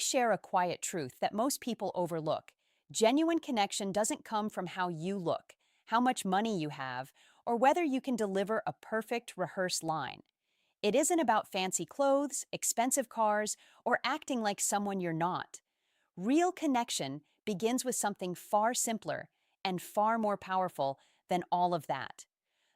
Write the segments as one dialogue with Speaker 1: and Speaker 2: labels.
Speaker 1: share a quiet truth that most people overlook. Genuine connection doesn't come from how you look, how much money you have, or whether you can deliver a perfect rehearsed line. It isn't about fancy clothes, expensive cars, or acting like someone you're not. Real connection begins with something far simpler and far more powerful than all of that.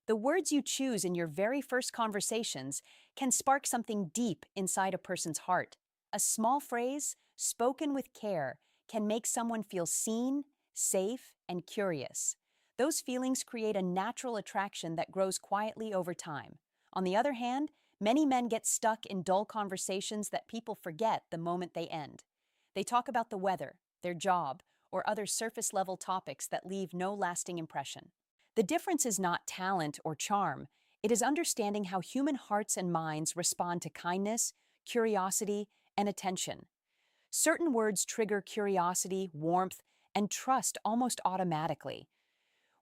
Speaker 1: The words you choose in your very first conversations can spark something deep inside a person's heart. A small phrase, spoken with care, can make someone feel seen, safe, and curious. Those feelings create a natural attraction that grows quietly over time. On the other hand, many men get stuck in dull conversations that people forget the moment they end. They talk about the weather, their job, or other surface level topics that leave no lasting impression. The difference is not talent or charm, it is understanding how human hearts and minds respond to kindness, curiosity, and attention. Certain words trigger curiosity, warmth, and trust almost automatically.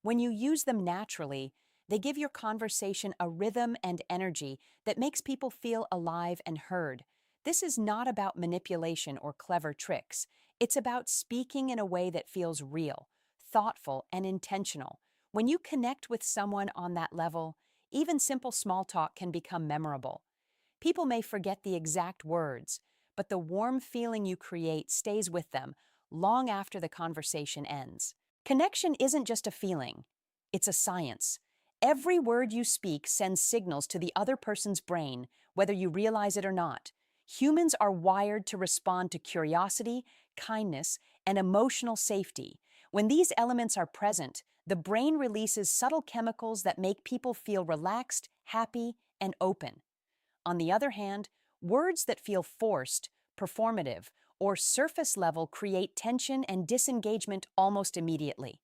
Speaker 1: When you use them naturally, they give your conversation a rhythm and energy that makes people feel alive and heard. This is not about manipulation or clever tricks. It's about speaking in a way that feels real, thoughtful, and intentional. When you connect with someone on that level, even simple small talk can become memorable. People may forget the exact words, but the warm feeling you create stays with them long after the conversation ends. Connection isn't just a feeling, it's a science. Every word you speak sends signals to the other person's brain, whether you realize it or not. Humans are wired to respond to curiosity, kindness, and emotional safety. When these elements are present, the brain releases subtle chemicals that make people feel relaxed, happy, and open. On the other hand, words that feel forced, performative, or surface level create tension and disengagement almost immediately.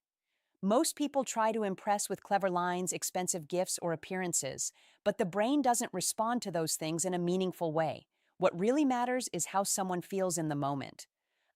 Speaker 1: Most people try to impress with clever lines, expensive gifts, or appearances, but the brain doesn't respond to those things in a meaningful way. What really matters is how someone feels in the moment.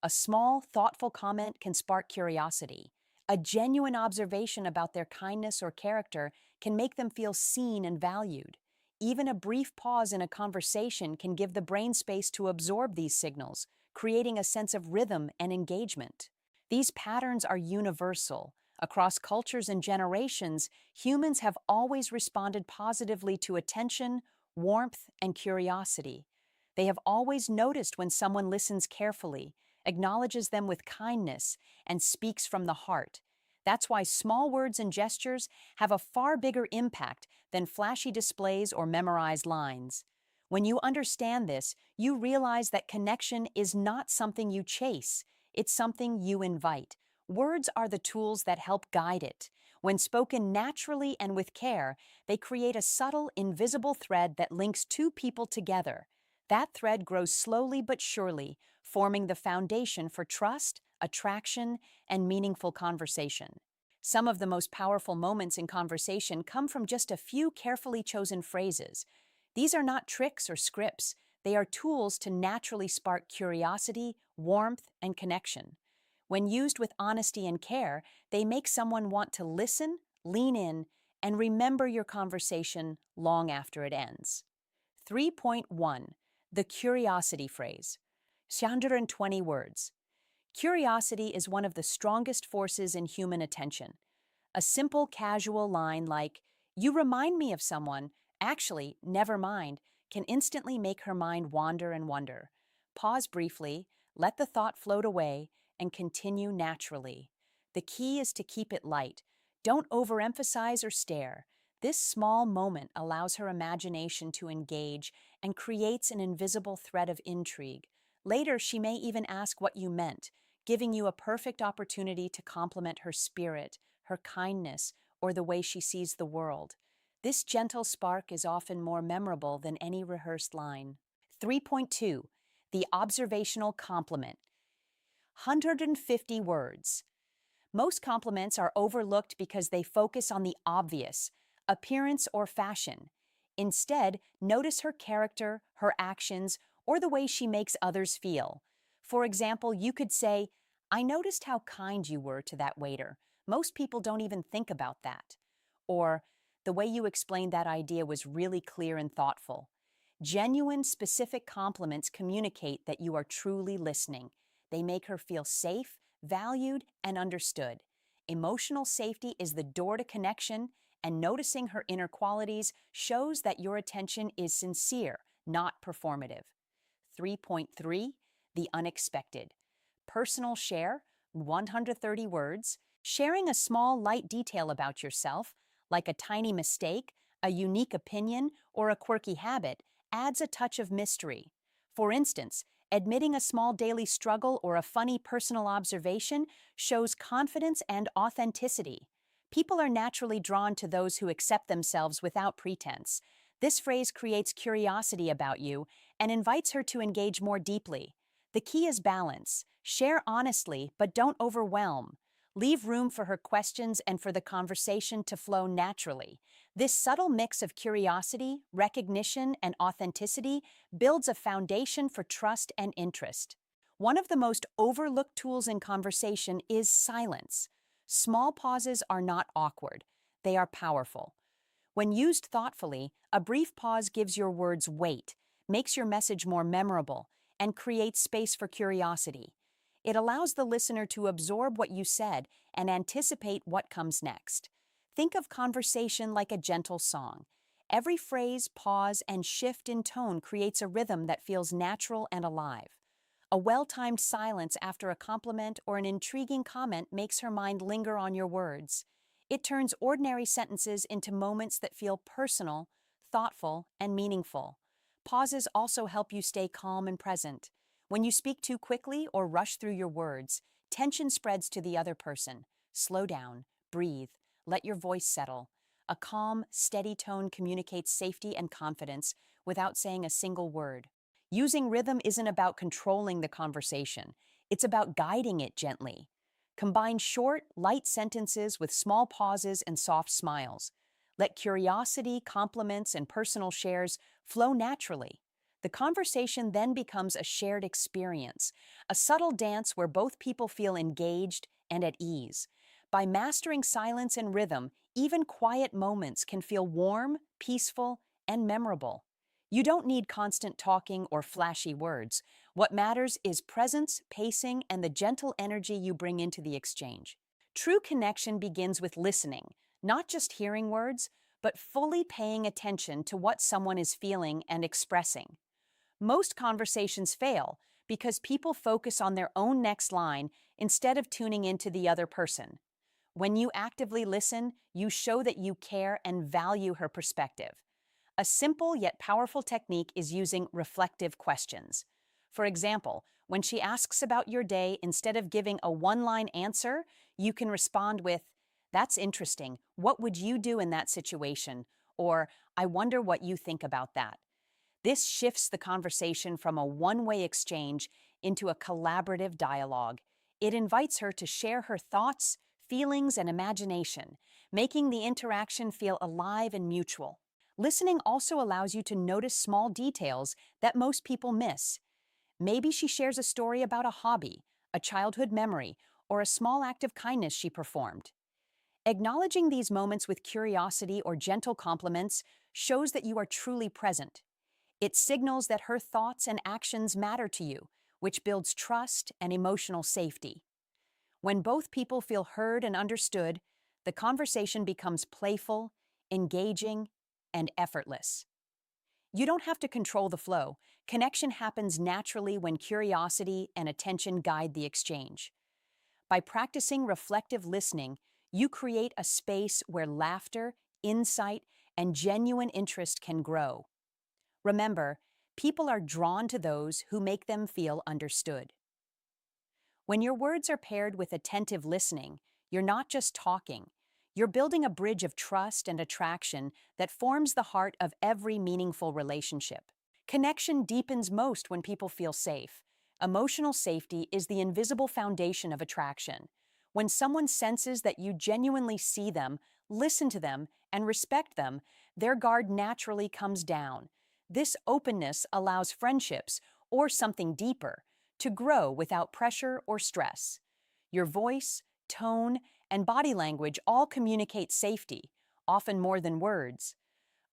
Speaker 1: A small, thoughtful comment can spark curiosity. A genuine observation about their kindness or character can make them feel seen and valued. Even a brief pause in a conversation can give the brain space to absorb these signals, creating a sense of rhythm and engagement. These patterns are universal. Across cultures and generations, humans have always responded positively to attention, warmth, and curiosity. They have always noticed when someone listens carefully, acknowledges them with kindness, and speaks from the heart. That's why small words and gestures have a far bigger impact than flashy displays or memorized lines. When you understand this, you realize that connection is not something you chase, it's something you invite. Words are the tools that help guide it. When spoken naturally and with care, they create a subtle, invisible thread that links two people together. That thread grows slowly but surely, forming the foundation for trust, attraction, and meaningful conversation. Some of the most powerful moments in conversation come from just a few carefully chosen phrases. These are not tricks or scripts, they are tools to naturally spark curiosity, warmth, and connection. When used with honesty and care, they make someone want to listen, lean in, and remember your conversation long after it ends. 3.1. The curiosity phrase. 120 words. Curiosity is one of the strongest forces in human attention. A simple, casual line like, "You remind me of someone," actually, never mind, can instantly make her mind wander and wonder. Pause briefly, let the thought float away, and continue naturally. The key is to keep it light. Don't overemphasize or stare. This small moment allows her imagination to engage and creates an invisible thread of intrigue. Later, she may even ask what you meant, giving you a perfect opportunity to compliment her spirit, her kindness, or the way she sees the world. This gentle spark is often more memorable than any rehearsed line. 3.2. The observational compliment. 150 words. Most compliments are overlooked because they focus on the obvious, appearance or fashion. Instead, notice her character, her actions, or the way she makes others feel. For example, you could say, "I noticed how kind you were to that waiter. Most people don't even think about that." Or, "The way you explained that idea was really clear and thoughtful." Genuine, specific compliments communicate that you are truly listening. They make her feel safe, valued, and understood. Emotional safety is the door to connection, and noticing her inner qualities shows that your attention is sincere, not performative. 3.3 The Unexpected. Personal share, 130 words. Sharing a small, light detail about yourself, like a tiny mistake, a unique opinion, or a quirky habit, adds a touch of mystery. For instance, admitting a small daily struggle or a funny personal observation shows confidence and authenticity. People are naturally drawn to those who accept themselves without pretense. This phrase creates curiosity about you and invites her to engage more deeply. The key is balance. Share honestly, but don't overwhelm. Leave room for her questions and for the conversation to flow naturally. This subtle mix of curiosity, recognition, and authenticity builds a foundation for trust and interest. One of the most overlooked tools in conversation is silence. Small pauses are not awkward, they are powerful. When used thoughtfully, a brief pause gives your words weight, makes your message more memorable, and creates space for curiosity. It allows the listener to absorb what you said and anticipate what comes next. Think of conversation like a gentle song. Every phrase, pause, and shift in tone creates a rhythm that feels natural and alive. A well-timed silence after a compliment or an intriguing comment makes her mind linger on your words. It turns ordinary sentences into moments that feel personal, thoughtful, and meaningful. Pauses also help you stay calm and present. When you speak too quickly or rush through your words, tension spreads to the other person. Slow down, breathe, let your voice settle. A calm, steady tone communicates safety and confidence without saying a single word. Using rhythm isn't about controlling the conversation, it's about guiding it gently. Combine short, light sentences with small pauses and soft smiles. Let curiosity, compliments, and personal shares flow naturally. The conversation then becomes a shared experience, a subtle dance where both people feel engaged and at ease. By mastering silence and rhythm, even quiet moments can feel warm, peaceful, and memorable. You don't need constant talking or flashy words. What matters is presence, pacing, and the gentle energy you bring into the exchange. True connection begins with listening, not just hearing words, but fully paying attention to what someone is feeling and expressing. Most conversations fail because people focus on their own next line instead of tuning into the other person. When you actively listen, you show that you care and value her perspective. A simple yet powerful technique is using reflective questions. For example, when she asks about your day, instead of giving a one-line answer, you can respond with, "That's interesting. What would you do in that situation?" Or, "I wonder what you think about that." This shifts the conversation from a one-way exchange into a collaborative dialogue. It invites her to share her thoughts, feelings, and imagination, making the interaction feel alive and mutual. Listening also allows you to notice small details that most people miss. Maybe she shares a story about a hobby, a childhood memory, or a small act of kindness she performed. Acknowledging these moments with curiosity or gentle compliments shows that you are truly present. It signals that her thoughts and actions matter to you, which builds trust and emotional safety. When both people feel heard and understood, the conversation becomes playful, engaging, and effortless. You don't have to control the flow. Connection happens naturally when curiosity and attention guide the exchange. By practicing reflective listening, you create a space where laughter, insight, and genuine interest can grow. Remember, people are drawn to those who make them feel understood. When your words are paired with attentive listening, you're not just talking. You're building a bridge of trust and attraction that forms the heart of every meaningful relationship. Connection deepens most when people feel safe. Emotional safety is the invisible foundation of attraction. When someone senses that you genuinely see them, listen to them, and respect them, their guard naturally comes down. This openness allows friendships, or something deeper, to grow without pressure or stress. Your voice, tone, and body language all communicate safety, often more than words.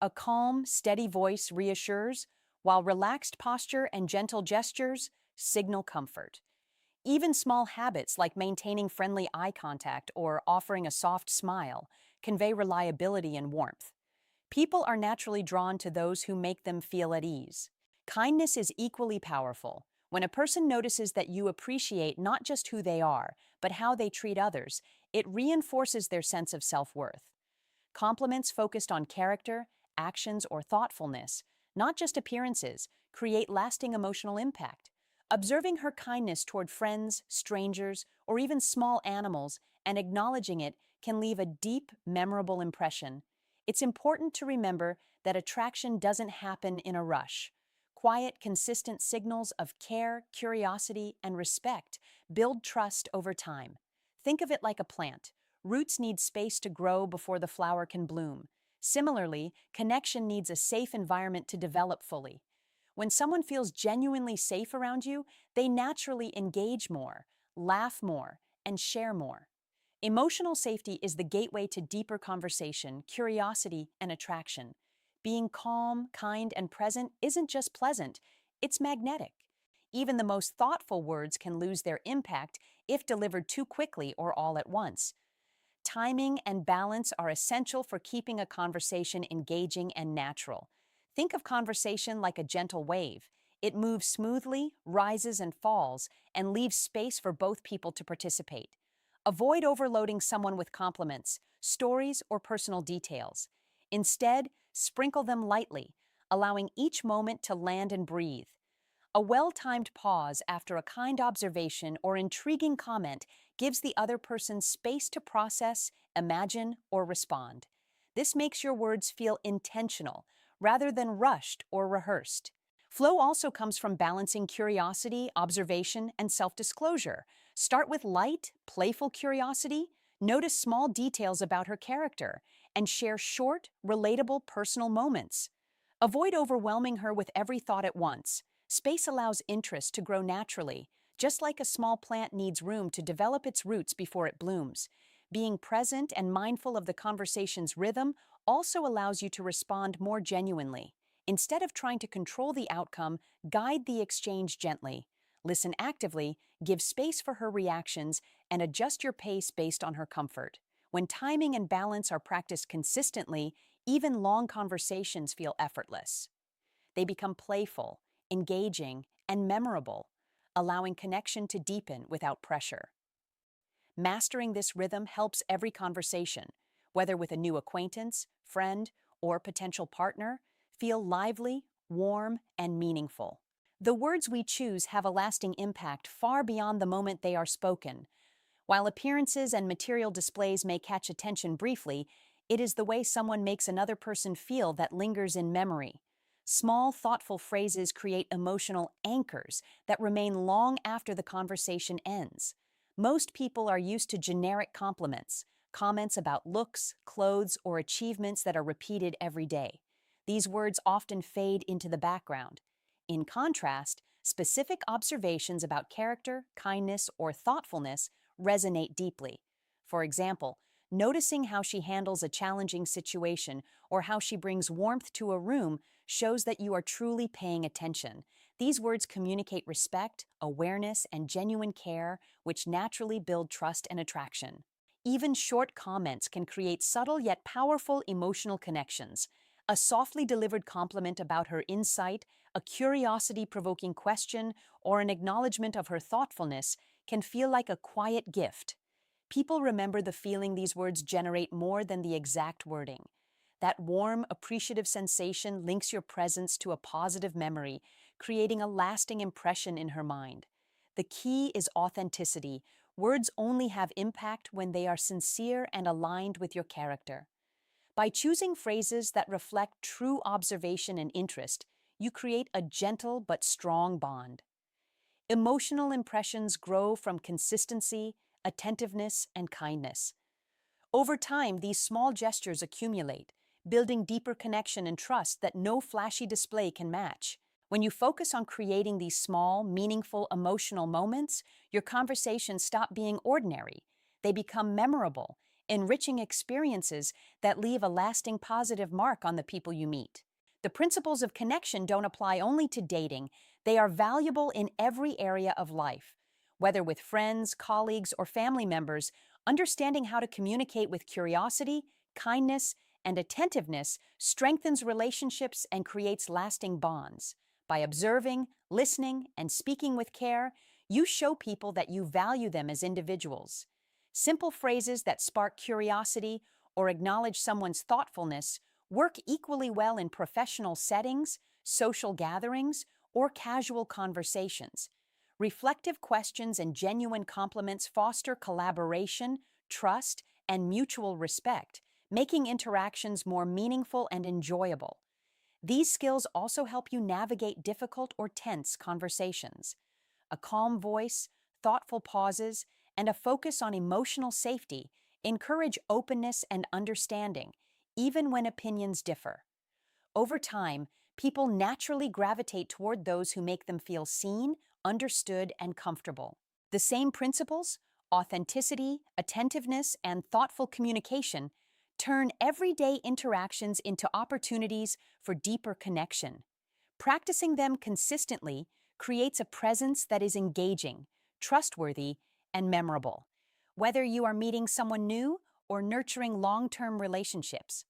Speaker 1: A calm, steady voice reassures, while relaxed posture and gentle gestures signal comfort. Even small habits like maintaining friendly eye contact or offering a soft smile convey reliability and warmth. People are naturally drawn to those who make them feel at ease. Kindness is equally powerful. When a person notices that you appreciate not just who they are, but how they treat others, it reinforces their sense of self-worth. Compliments focused on character, actions, or thoughtfulness, not just appearances, create lasting emotional impact. Observing her kindness toward friends, strangers, or even small animals and acknowledging it can leave a deep, memorable impression. It's important to remember that attraction doesn't happen in a rush. Quiet, consistent signals of care, curiosity, and respect build trust over time. Think of it like a plant. Roots need space to grow before the flower can bloom. Similarly, connection needs a safe environment to develop fully. When someone feels genuinely safe around you, they naturally engage more, laugh more, and share more. Emotional safety is the gateway to deeper conversation, curiosity, and attraction. Being calm, kind, and present isn't just pleasant, it's magnetic. Even the most thoughtful words can lose their impact if delivered too quickly or all at once. Timing and balance are essential for keeping a conversation engaging and natural. Think of conversation like a gentle wave. It moves smoothly, rises and falls, and leaves space for both people to participate. Avoid overloading someone with compliments, stories, or personal details. Instead, sprinkle them lightly, allowing each moment to land and breathe. A well-timed pause after a kind observation or intriguing comment gives the other person space to process, imagine, or respond. This makes your words feel intentional rather than rushed or rehearsed. Flow also comes from balancing curiosity, observation, and self-disclosure. Start with light, playful curiosity, notice small details about her character, and share short, relatable personal moments. Avoid overwhelming her with every thought at once. Space allows interest to grow naturally, just like a small plant needs room to develop its roots before it blooms. Being present and mindful of the conversation's rhythm also allows you to respond more genuinely. Instead of trying to control the outcome, guide the exchange gently. Listen actively, give space for her reactions, and adjust your pace based on her comfort. When timing and balance are practiced consistently, even long conversations feel effortless. They become playful, engaging, and memorable, allowing connection to deepen without pressure. Mastering this rhythm helps every conversation, whether with a new acquaintance, friend, or potential partner, feel lively, warm, and meaningful. The words we choose have a lasting impact far beyond the moment they are spoken. While appearances and material displays may catch attention briefly, it is the way someone makes another person feel that lingers in memory. Small, thoughtful phrases create emotional anchors that remain long after the conversation ends. Most people are used to generic compliments, comments about looks, clothes, or achievements that are repeated every day. These words often fade into the background. In contrast, specific observations about character, kindness, or thoughtfulness resonate deeply. For example, noticing how she handles a challenging situation or how she brings warmth to a room shows that you are truly paying attention. These words communicate respect, awareness, and genuine care, which naturally build trust and attraction. Even short comments can create subtle yet powerful emotional connections. A softly delivered compliment about her insight, a curiosity-provoking question, or an acknowledgement of her thoughtfulness can feel like a quiet gift. People remember the feeling these words generate more than the exact wording. That warm, appreciative sensation links your presence to a positive memory, creating a lasting impression in her mind. The key is authenticity. Words only have impact when they are sincere and aligned with your character. By choosing phrases that reflect true observation and interest, you create a gentle but strong bond. Emotional impressions grow from consistency, attentiveness, and kindness. Over time, these small gestures accumulate, building deeper connection and trust that no flashy display can match. When you focus on creating these small, meaningful, emotional moments, your conversations stop being ordinary. They become memorable, enriching experiences that leave a lasting positive mark on the people you meet. The principles of connection don't apply only to dating, they are valuable in every area of life. Whether with friends, colleagues, or family members, understanding how to communicate with curiosity, kindness, and attentiveness strengthens relationships and creates lasting bonds. By observing, listening, and speaking with care, you show people that you value them as individuals. Simple phrases that spark curiosity or acknowledge someone's thoughtfulness work equally well in professional settings, social gatherings, or casual conversations. Reflective questions and genuine compliments foster collaboration, trust, and mutual respect, making interactions more meaningful and enjoyable. These skills also help you navigate difficult or tense conversations. A calm voice, thoughtful pauses, and a focus on emotional safety encourage openness and understanding, even when opinions differ. Over time, people naturally gravitate toward those who make them feel seen, understood, and comfortable. The same principles, authenticity, attentiveness, and thoughtful communication, turn everyday interactions into opportunities for deeper connection. Practicing them consistently creates a presence that is engaging, trustworthy, and memorable, whether you are meeting someone new or nurturing long-term relationships.